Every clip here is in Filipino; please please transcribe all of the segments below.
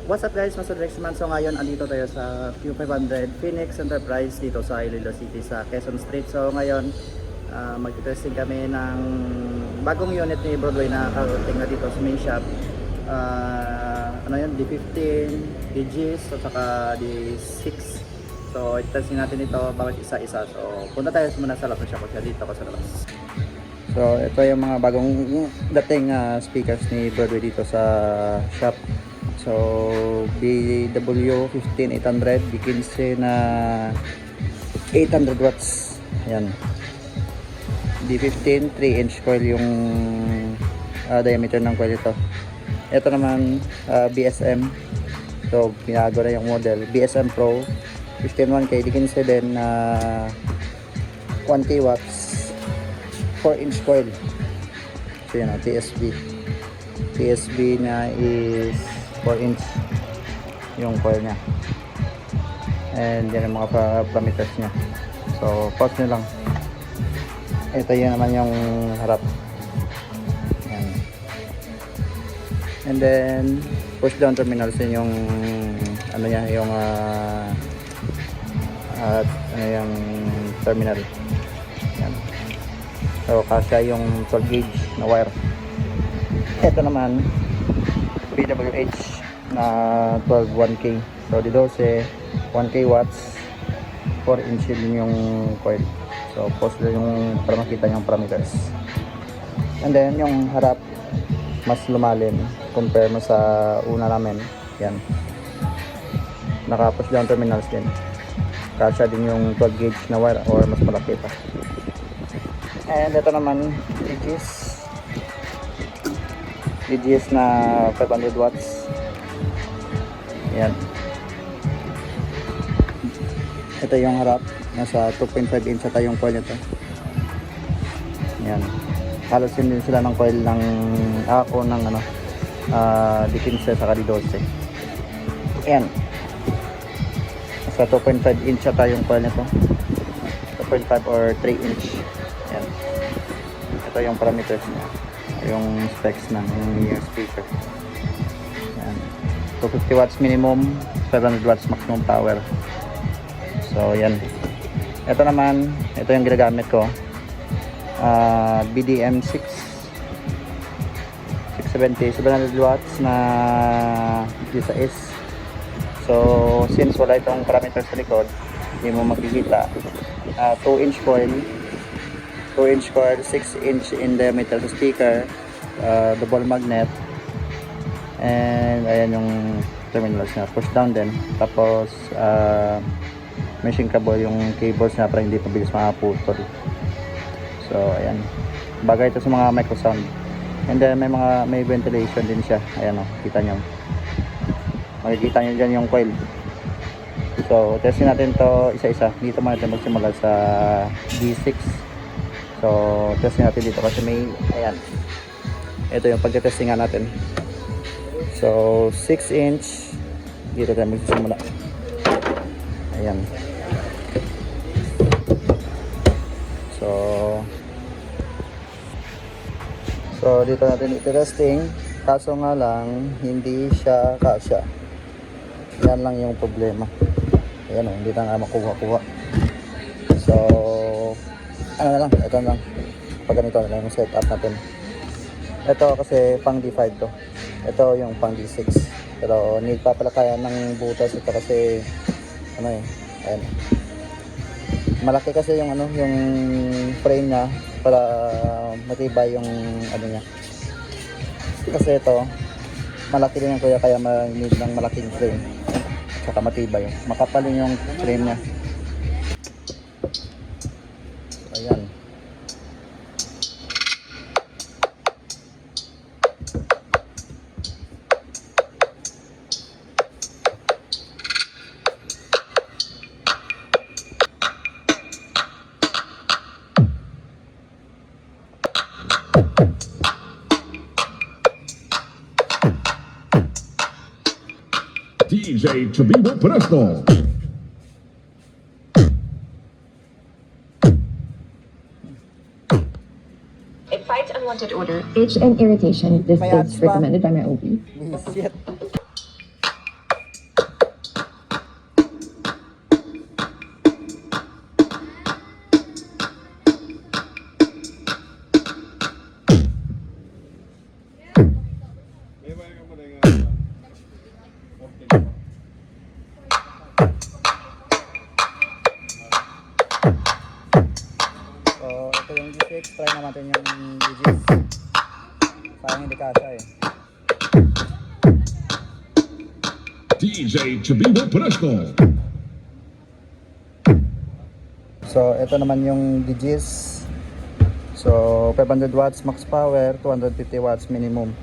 What's up guys, Master Rex man. So ngayon andito tayo sa Q500 Phoenix Enterprise dito sa Iloilo City sa Quezon Street. So ngayon magte-testing kami ng bagong unit ni Broadway na karating na dito sa main shop. Ano yun, D15, DGs at saka D6. So i-testing natin ito bawat isa-isa. So punta tayo muna sa labas ng shop, dito ako sa labas. So ito yung mga bagong dating speakers ni Broadway dito sa shop. So BW15800 D15 na 800 watts. Ayan. D15 3-inch coil yung diameter ng coil ito. Ito naman BSM. So binago na yung model. BSM Pro 151K D15 din na 1K watts 4-inch coil. So yan, TSB niya is 4-inch yung coil niya, and yan yung mga parameters niya. So pause nyo lang. Ito yun naman yung harap. Yan. And then push down terminals, yun yung ano niya, yung ano yung terminal. Yan. So kasya yung 12 gauge na wire. Ito naman PWH na 12 1K. So di 12 1K watts 4-inch din yung coil. So post lang yung para makita yung parameters. And then yung harap mas lumalim compare mo sa una namin. Yan. Naka push down terminals din. Kasya din yung 12 gauge na wire or mas malaki pa. And ito naman DGS na 500 watts. Yan. Ito yung harap. Nasa 2.5 inch ata yung coil nito. Yan. Halos din sila ng coil ng ako ng ano, D15 saka D12. Yan. Nasa 2.5 inch ata yung coil nito. 2.5 or 3 inch. Yan. Ito yung parameters niya. Yung specs ng speaker. Yan. 250 watts minimum, 700 watts maximum power. So yan. Ito naman, ito yung ginagamit ko. BDM 670, 700 watts na D6. So since wala itong parameters sa likod, hindi mo makikita. 2-inch coil, 6-inch in diameter sa speaker, double magnet, and ayan yung terminals na push down din. Tapos machine cable yung cables na para hindi pabilis makaputol. So ayan, bagay ito sa mga microsound. And then may ventilation din siya. Ayan o, kita nyo, makikita nyo dyan yung coil. So testin natin to isa-isa. Dito muna natin magsimula sa D6. So testin natin dito kasi may, ayan, ito yung pagkatestingan natin. So 6-inch dito tayo magsimula. Ayan. So dito natin i-testing, kaso nga lang hindi siya kasya. Yan lang yung problema. Ayan o, hindi na nga makuha-kuha. So ano na lang, ito lang, pag ganito na lang yung setup natin. Ito kasi pang D5 to, ito yung pang D6, pero need pa pala kaya ng butas ito kasi ano eh, ayan, malaki kasi yung ano, yung frame niya para matibay yung ano niya. Kasi ito malaki din yung kuya, kaya need ng malaking frame saka matibay, makapal yung frame niya. Ayan. DJ Chabibo Presto. It fights unwanted odor, itch, and irritation. This May is ads ba? recommended by my OB. Shit. try naman natin yung digits. Sayang hindi kasha eh. DJ Chabino Presto. So, ito naman yung digits. So, 500 watts max power, 250 watts minimum.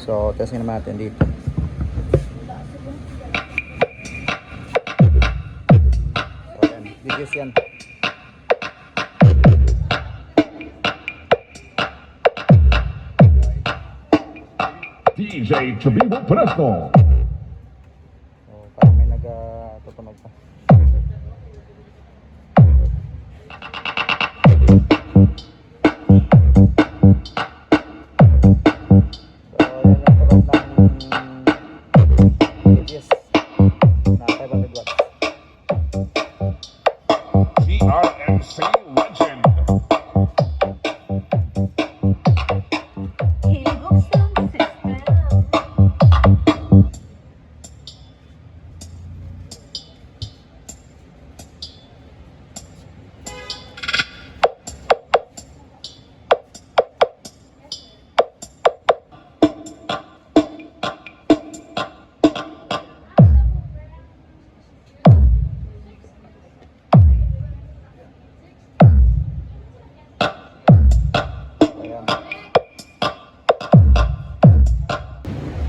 So, testing naman natin dito. So, yan. Digits yan. DJ Chabino Presto. So, parang may nag-tutunog pa. TRMC Legend. Hilux Sound System.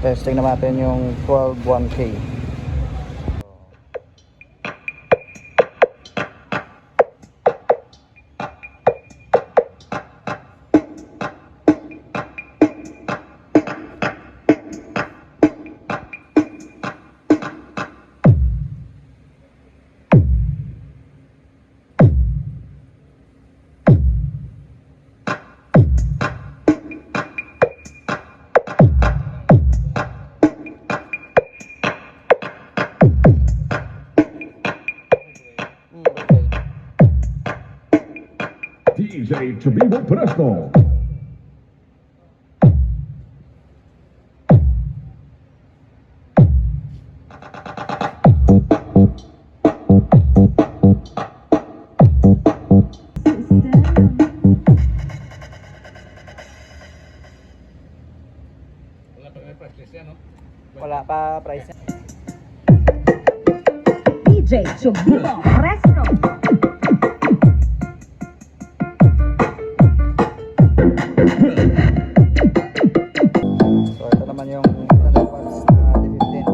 Testing naman natin yung 12.1K. DJ Chabino Presto. Wala pa price niya. DJ Chabino Presto. So ito naman yung 800 watts na D15.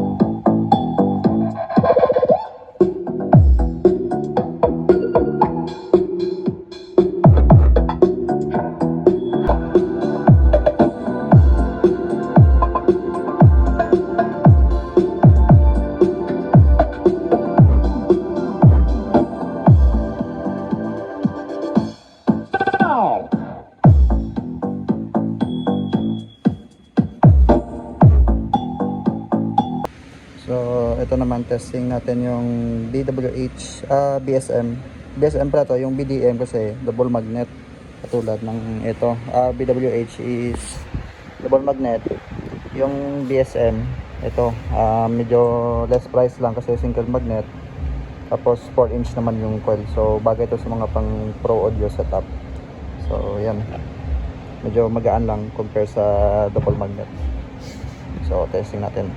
So, ito naman testing natin yung BWH, BSM pala to, yung BDM kasi double magnet katulad ng ito. BWH is double magnet. Yung BSM, ito, medyo less price lang kasi single magnet. Tapos 4-inch naman yung coil. So, bagay ito sa mga pang pro audio setup. So, yan. Medyo magaan lang compare sa double magnet. So, testing natin.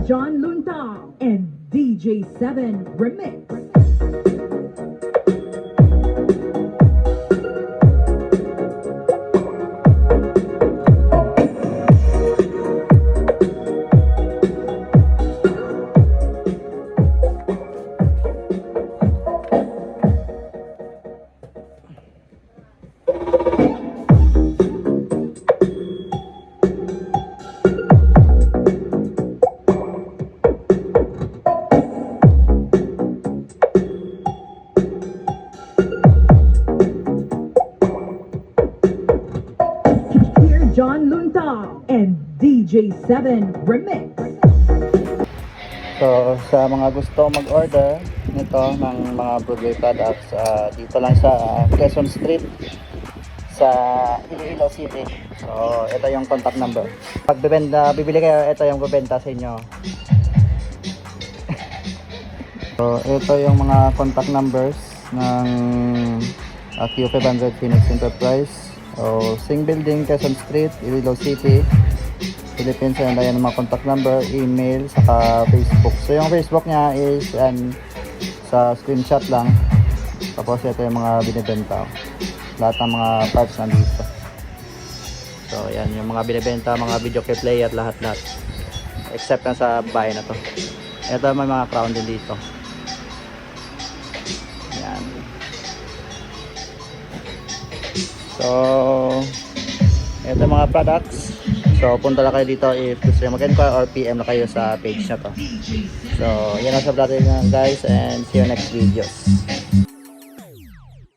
John Lunta and DJ7 Remix. John Lunta and DJ7 Remix. So, sa mga gusto mag-order nito ng mga Broadway products, dito lang sa Quezon Street sa Iloilo City. So, ito yung contact number. Pag bibili kayo, ito yung bibenta sa inyo. So, ito yung mga contact numbers ng Q500 Phoenix Enterprise. So, Sing Building, Quezon Street, Iloilo City, Philippines. And ayan ang mga contact number, email, saka Facebook. So yung Facebook niya is sa screenshot lang. Tapos ito yung mga binibenta. Lahat ng mga parts nandito. So yan yung mga binibenta, mga video clip player, lahat. Except na sa bahay na to. Ito may mga crown din dito. Yan. So ito yung mga products. So, punta lang kayo dito if gusto nyo mag-enquire or PM na kayo sa page na to. So, yan ang sa vlog natin guys, and see you next videos.